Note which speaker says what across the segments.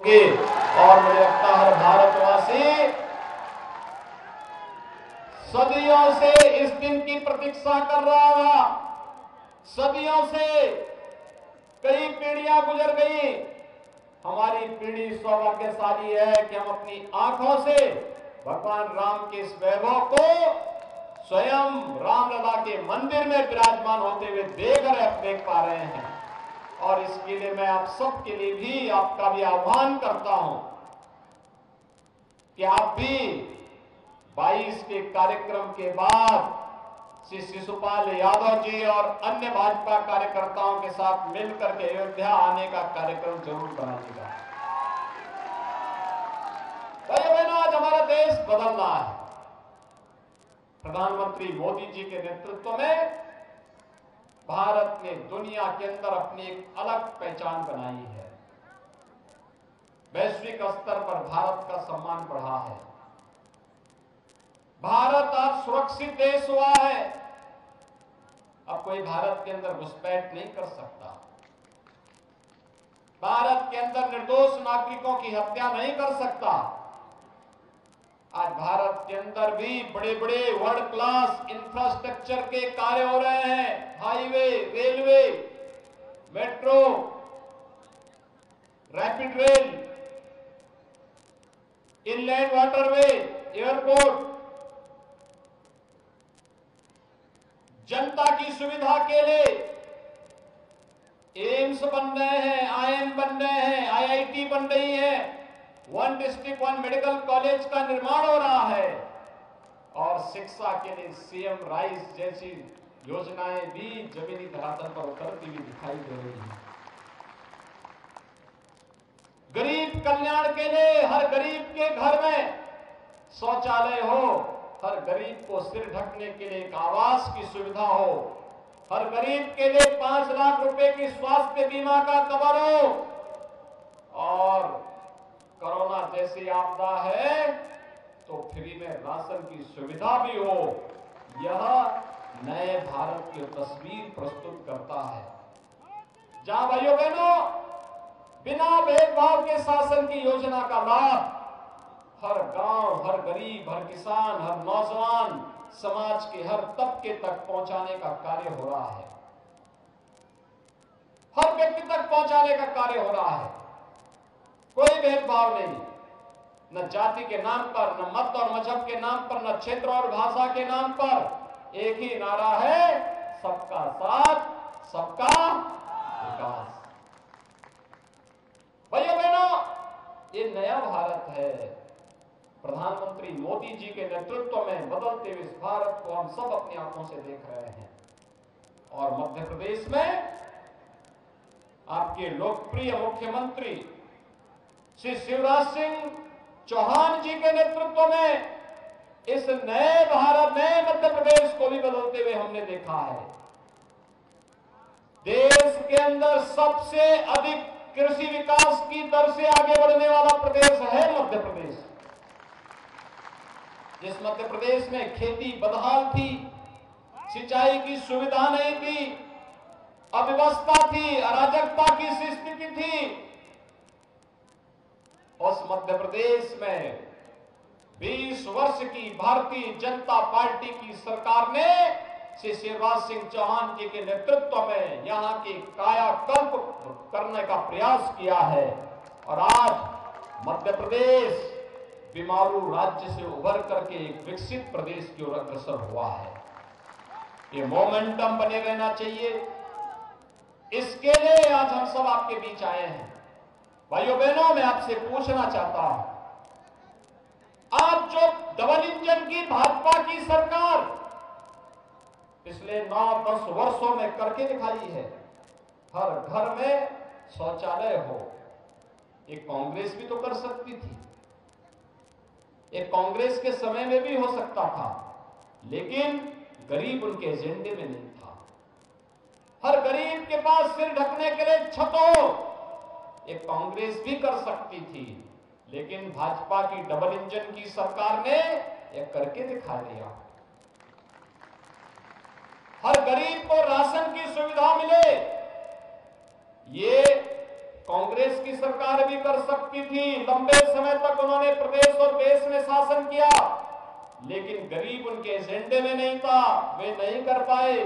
Speaker 1: होंगे। और मुझे लगता है हर भारतवासी सदियों से इस दिन की प्रतीक्षा कर रहा था। सदियों से कई पीढ़ियां गुजर गई। हमारी पीढ़ी सौभाग्यशाली है कि हम अपनी आंखों से भगवान राम के इस वैभव को स्वयं रामलला के मंदिर में विराजमान होते हुए देख पा रहे हैं। और इसके लिए मैं आप सबके लिए भी आपका भी आह्वान करता हूं कि आप भी 22 के कार्यक्रम के बाद श्री शिशुपाल यादव जी और अन्य भाजपा कार्यकर्ताओं के साथ मिलकर के अयोध्या आने का कार्यक्रम जरूर बनाइएगा। भाइयों बहनों, आज हमारा देश बदल रहा है। प्रधानमंत्री मोदी जी के नेतृत्व में भारत ने दुनिया के अंदर अपनी एक अलग पहचान बनाई है। वैश्विक स्तर पर भारत का सम्मान बढ़ा है। भारत आज सुरक्षित देश हुआ है। अब कोई भारत के अंदर घुसपैठ नहीं कर सकता। भारत के अंदर निर्दोष नागरिकों की हत्या नहीं कर सकता। आज भारत के अंदर भी बड़े बड़े वर्ल्ड क्लास इंफ्रास्ट्रक्चर के कार्य हो रहे हैं। Highway, railway, metro, rapid rail, inland waterway, airport, जनता की सुविधा के लिए एम्स बन रहे हैं, आईएम बन रहे हैं, आईआईटी बन रही है, one district one medical college का निर्माण हो रहा है। और शिक्षा के लिए सीएम राइस जैसी योजनाएं भी जमीनी धरातल पर उतरती हुई दिखाई दे रही हैं। गरीब कल्याण के लिए हर गरीब के घर में शौचालय हो, हर गरीब को सिर ढकने के लिए एक आवास की सुविधा हो, हर गरीब के लिए 5 लाख रुपए की स्वास्थ्य बीमा का कवर हो, और कोरोना जैसी आपदा है तो फ्री में राशन की सुविधा भी हो। यह नए भारत की तस्वीर प्रस्तुत करता है, जहां भाइयों बहनों बिना भेदभाव के शासन की योजना का लाभ हर गांव, हर गरीब, हर किसान, हर नौजवान, समाज के हर तबके तक पहुंचाने का कार्य हो रहा है। हर व्यक्ति तक पहुंचाने का कार्य हो रहा है। कोई भेदभाव नहीं, न जाति के नाम पर, न मत और मजहब के नाम पर, न क्षेत्र और भाषा के नाम पर। एक ही नारा है, सबका साथ, सबका विकास। भाइयों बहनों, ये नया भारत है। प्रधानमंत्री मोदी जी के नेतृत्व में बदलते हुए इस भारत को हम सब अपनी आंखों से देख रहे हैं। और मध्य प्रदेश में आपके लोकप्रिय मुख्यमंत्री श्री शिवराज सिंह चौहान जी के नेतृत्व में इस नए भारत में मध्य प्रदेश को भी बदलते हुए हमने देखा है। देश के अंदर सबसे अधिक कृषि विकास की दर से आगे बढ़ने वाला प्रदेश है मध्य प्रदेश। जिस मध्य प्रदेश में खेती बदहाल थी, सिंचाई की सुविधा नहीं थी, अव्यवस्था थी, अराजकता की स्थिति थी, उस मध्य प्रदेश में 20 वर्ष की भारतीय जनता पार्टी की सरकार ने श्री शिवराज सिंह चौहान जी के नेतृत्व में यहां की कायाकल्प करने का प्रयास किया है। और आज मध्य प्रदेश बीमारू राज्य से उभर करके एक विकसित प्रदेश की ओर अग्रसर हुआ है। ये मोमेंटम बने रहना चाहिए। इसके लिए आज हम सब आपके बीच आए हैं। भाइयों बहनों, मैं आपसे पूछना चाहता हूं, आज जो डबल इंजन की भाजपा की सरकार पिछले 9-10 वर्षों में करके दिखाई है, हर घर में शौचालय हो, एक कांग्रेस भी तो कर सकती थी। एक कांग्रेस के समय में भी हो सकता था, लेकिन गरीब उनके एजेंडे में नहीं था। हर गरीब के पास सिर ढकने के लिए छत हो, एक कांग्रेस भी कर सकती थी, लेकिन भाजपा की डबल इंजन की सरकार ने यह करके दिखा दिया। हर गरीब को राशन की सुविधा मिले, ये कांग्रेस की सरकार भी कर सकती थी। लंबे समय तक उन्होंने प्रदेश और देश में शासन किया, लेकिन गरीब उनके एजेंडे में नहीं था, वे नहीं कर पाए।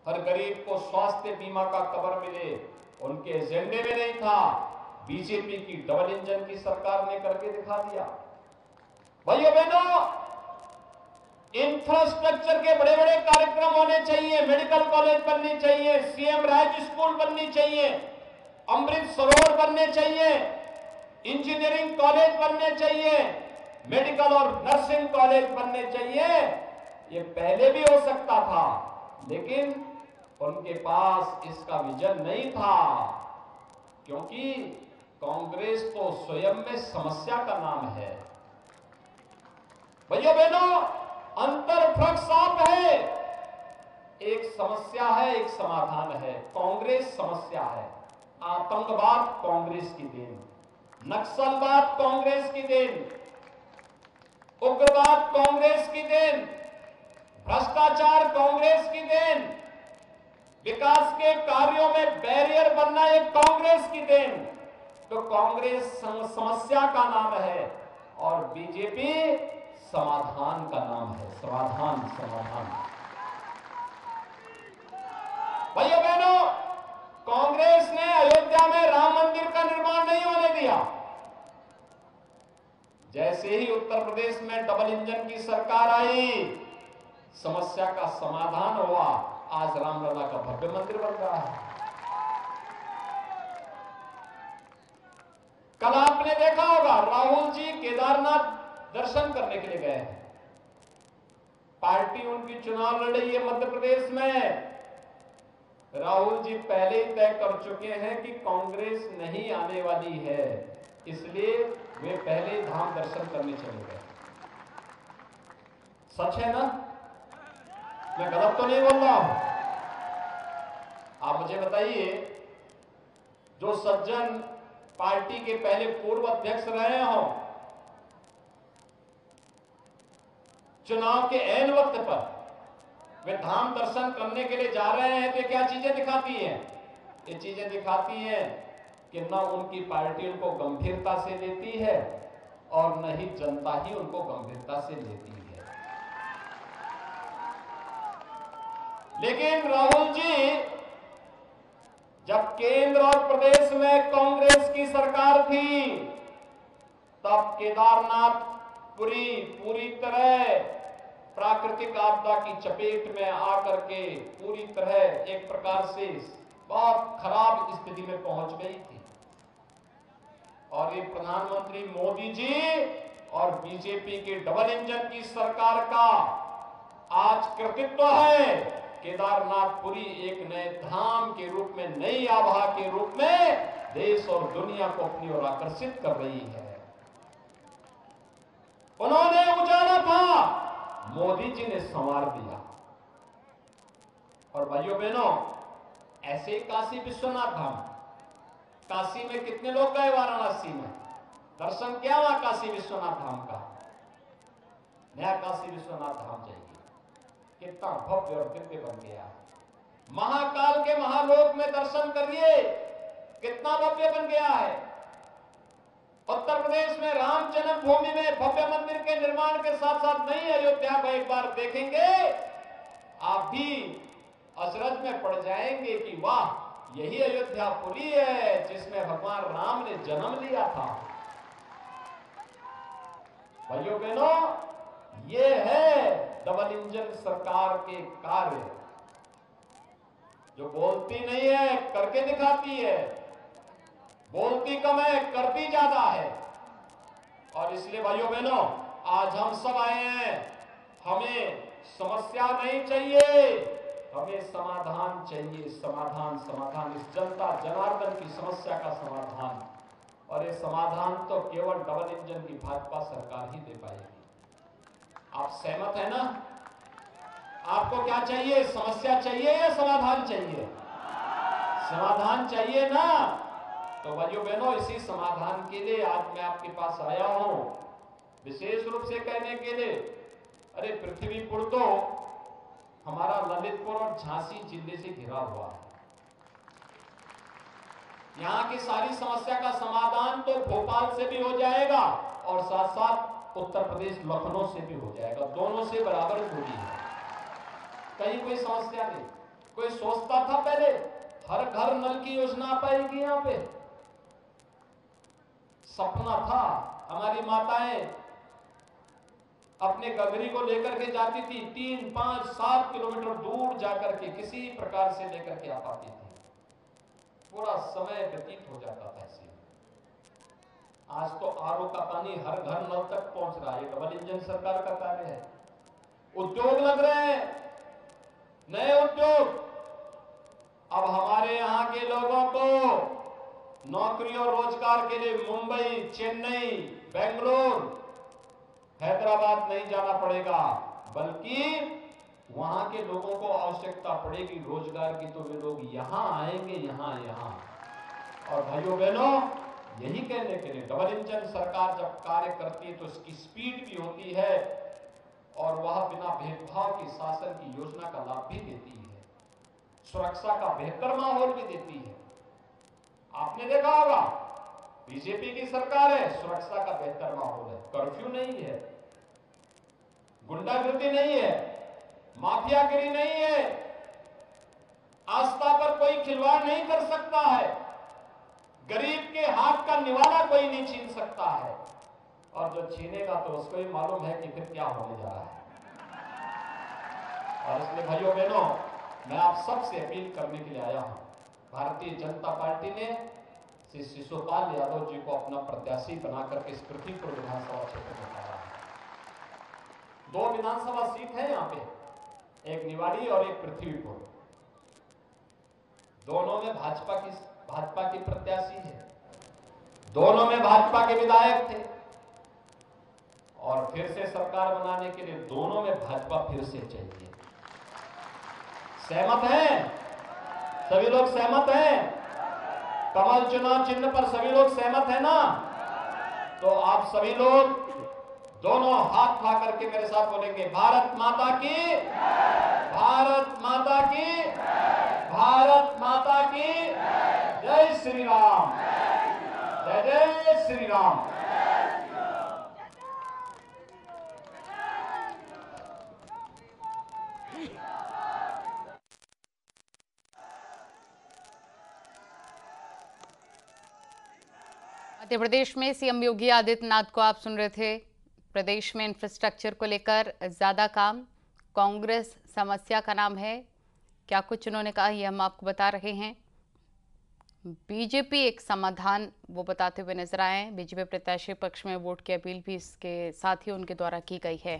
Speaker 1: हर गरीब को स्वास्थ्य बीमा का कवर मिले, उनके एजेंडे में नहीं था। बीजेपी की डबल इंजन की सरकार ने करके दिखा दिया। भाइयों बहनों, इंफ्रास्ट्रक्चर के बड़े बड़े कार्यक्रम होने चाहिए, मेडिकल कॉलेज बननी चाहिए, सीएम राज स्कूल बननी चाहिए, अमृत सरोवर बनने चाहिए, इंजीनियरिंग कॉलेज बनने चाहिए, मेडिकल और नर्सिंग कॉलेज बनने चाहिए। ये पहले भी हो सकता था, लेकिन उनके पास इसका विजन नहीं था, क्योंकि कांग्रेस तो स्वयं में समस्या का नाम है। भाइयों बहनों, अंतर फर्क साफ है। एक समस्या है, एक समाधान है। कांग्रेस समस्या है। आतंकवाद कांग्रेस की देन, नक्सलवाद कांग्रेस की देन, उग्रवाद कांग्रेस की देन, भ्रष्टाचार कांग्रेस की देन, विकास के कार्यों में बैरियर बनना एक कांग्रेस की देन। तो कांग्रेस समस्या का नाम है और बीजेपी समाधान का नाम है। समाधान, समाधान। भाइयों बहनों, कांग्रेस ने अयोध्या में राम मंदिर का निर्माण नहीं होने दिया। जैसे ही उत्तर प्रदेश में डबल इंजन की सरकार आई, समस्या का समाधान हुआ। आज रामलला का भव्य मंदिर बन रहा है। कल आपने देखा होगा, राहुल जी केदारनाथ दर्शन करने के लिए गए हैं। पार्टी उनकी चुनाव लड़ रही है मध्य प्रदेश में। राहुल जी पहले ही तय कर चुके हैं कि कांग्रेस नहीं आने वाली है, इसलिए वे पहले धाम दर्शन करने चले गए। सच है ना? मैं गलत तो नहीं बोल रहा हूं? आप मुझे बताइए, जो सज्जन पार्टी के पहले पूर्व अध्यक्ष रहे हो, चुनाव के ऐन वक्त पर वे धाम दर्शन करने के लिए जा रहे हैं, तो क्या चीजें दिखाती हैं? ये चीजें दिखाती हैं कि न उनकी पार्टी उनको गंभीरता से लेती है और न ही जनता ही उनको गंभीरता से लेती है। लेकिन राहुल जी, जब केंद्र और प्रदेश में कांग्रेस की सरकार थी, तब केदारनाथ पूरी तरह प्राकृतिक आपदा की चपेट में आकर के पूरी तरह एक प्रकार से बहुत खराब स्थिति में पहुंच गई थी। और ये प्रधानमंत्री मोदी जी और बीजेपी के डबल इंजन की सरकार का आज कृतित्व है। केदारनाथपुरी एक नए धाम के रूप में, नई आभा के रूप में देश और दुनिया को अपनी ओर आकर्षित कर रही है। उन्होंने उजाला था, मोदी जी ने संवार दिया। और भाइयों बहनों, ऐसे ही काशी विश्वनाथ धाम, काशी में कितने लोग गए? वाराणसी में दर्शन किया वहां काशी विश्वनाथ धाम का। नया काशी विश्वनाथ धाम चाहिए। कितना भव्य और दिव्य बन गया है। महाकाल के महालोक में दर्शन करिए, कितना भव्य बन गया है। उत्तर प्रदेश में राम जन्मभूमि में भव्य मंदिर के निर्माण के साथ साथ नई अयोध्या को एक बार देखेंगे, आप भी अचरज में पड़ जाएंगे कि वाह, यही अयोध्यापुरी है जिसमें भगवान राम ने जन्म लिया था। भाइयों बहनों, ये है डबल इंजन सरकार के कार्य, जो बोलती नहीं है करके दिखाती है, बोलती कम है करती ज्यादा है। और इसलिए भाइयों बहनों, आज हम सब आए हैं। हमें समस्या नहीं चाहिए, हमें समाधान चाहिए। समाधान, समाधान, इस जनता जनार्दन की समस्या का समाधान। और ये समाधान तो केवल डबल इंजन की भाजपा सरकार ही दे पाएगी। आप सहमत है ना? आपको क्या चाहिए? समस्या चाहिए या समाधान चाहिए? समाधान चाहिए ना? तो भाइयों बहनों, इसी समाधान के लिए आज मैं आपके पास आया हूं, विशेष रूप से कहने के लिए। अरे पृथ्वीपुर तो हमारा ललितपुर और झांसी जिले से घिरा हुआ है। यहाँ की सारी समस्या का समाधान तो भोपाल से भी हो जाएगा और साथ साथ उत्तर प्रदेश लखनऊ से भी हो जाएगा। दोनों से बराबर दूरी है, कहीं कोई समस्या नहीं। कोई सोचता था पहले हर घर नल की योजना आ पाएगी यहाँ पे? सपना था। हमारी माताएं अपने गगरी को लेकर के जाती थी, 3, 5, 7 किलोमीटर दूर जाकर के किसी प्रकार से लेकर के आ पाती थी। पूरा समय व्यतीत हो जाता था ऐसे। आज तो आरओ का पानी हर घर नल तक पहुंच रहा है। डबल इंजन सरकार का कार्य है। उद्योग लग रहे हैं, नए उद्योग। अब हमारे यहाँ के लोगों को नौकरी और रोजगार के लिए मुंबई, चेन्नई, बेंगलोर, हैदराबाद नहीं जाना पड़ेगा, बल्कि वहां के लोगों को आवश्यकता पड़ेगी रोजगार की तो वे लोग यहां आएंगे, यहां। और भाइयों बहनों, यही कहने के लिए डबल इंजन सरकार जब कार्य करती है तो उसकी स्पीड भी होती है और वह बिना भेदभाव की शासन की योजना का लाभ भी देती है, सुरक्षा का बेहतर माहौल भी देती है। आपने देखा होगा बीजेपी की सरकार है, सुरक्षा का बेहतर माहौल है, कर्फ्यू नहीं है, गुंडागर्दी नहीं है, माफियागिरी नहीं है, आस्था पर कोई खिलवाड़ नहीं कर सकता है, गरीब के हाथ का निवाला कोई नहीं छीन सकता है, और जो छीनेगा तो उसको ही मालूम है कि फिर क्या होने जा रहा है। और इसलिए भाइयों बहनों, मैं आप सबसे अपील करने के लिए आया हूं। भारतीय जनता पार्टी ने श्री शिशुपाल यादव जी को अपना प्रत्याशी बनाकर के इस पृथ्वीपुर विधानसभा क्षेत्र में उतारा है। 2 विधानसभा सीट है यहाँ पे, एक निवाड़ी और एक पृथ्वीपुर। दोनों में भाजपा की प्रत्याशी है, दोनों में भाजपा के विधायक थे, और फिर से सरकार बनाने के लिए दोनों में भाजपा फिर से चाहिए। सहमत हैं? सभी लोग सहमत हैं? कमल चुनाव चिन्ह पर सभी लोग सहमत हैं ना? तो आप सभी लोग दोनों हाथ उठा करके मेरे साथ बोलेंगे, भारत माता की, भारत माता की, भारत माता की जय श्री राम, जय जय श्री राम।
Speaker 2: मध्य प्रदेश में सीएम योगी आदित्यनाथ को आप सुन रहे थे। प्रदेश में इंफ्रास्ट्रक्चर को लेकर ज्यादा काम कांग्रेस समस्या का नाम है। क्या कुछ उन्होंने कहा ये हम आपको बता रहे हैं। बीजेपी एक समाधान वो बताते हुए नजर आए। बीजेपी प्रत्याशी पक्ष में वोट की अपील भी इसके साथ ही उनके द्वारा की गई है।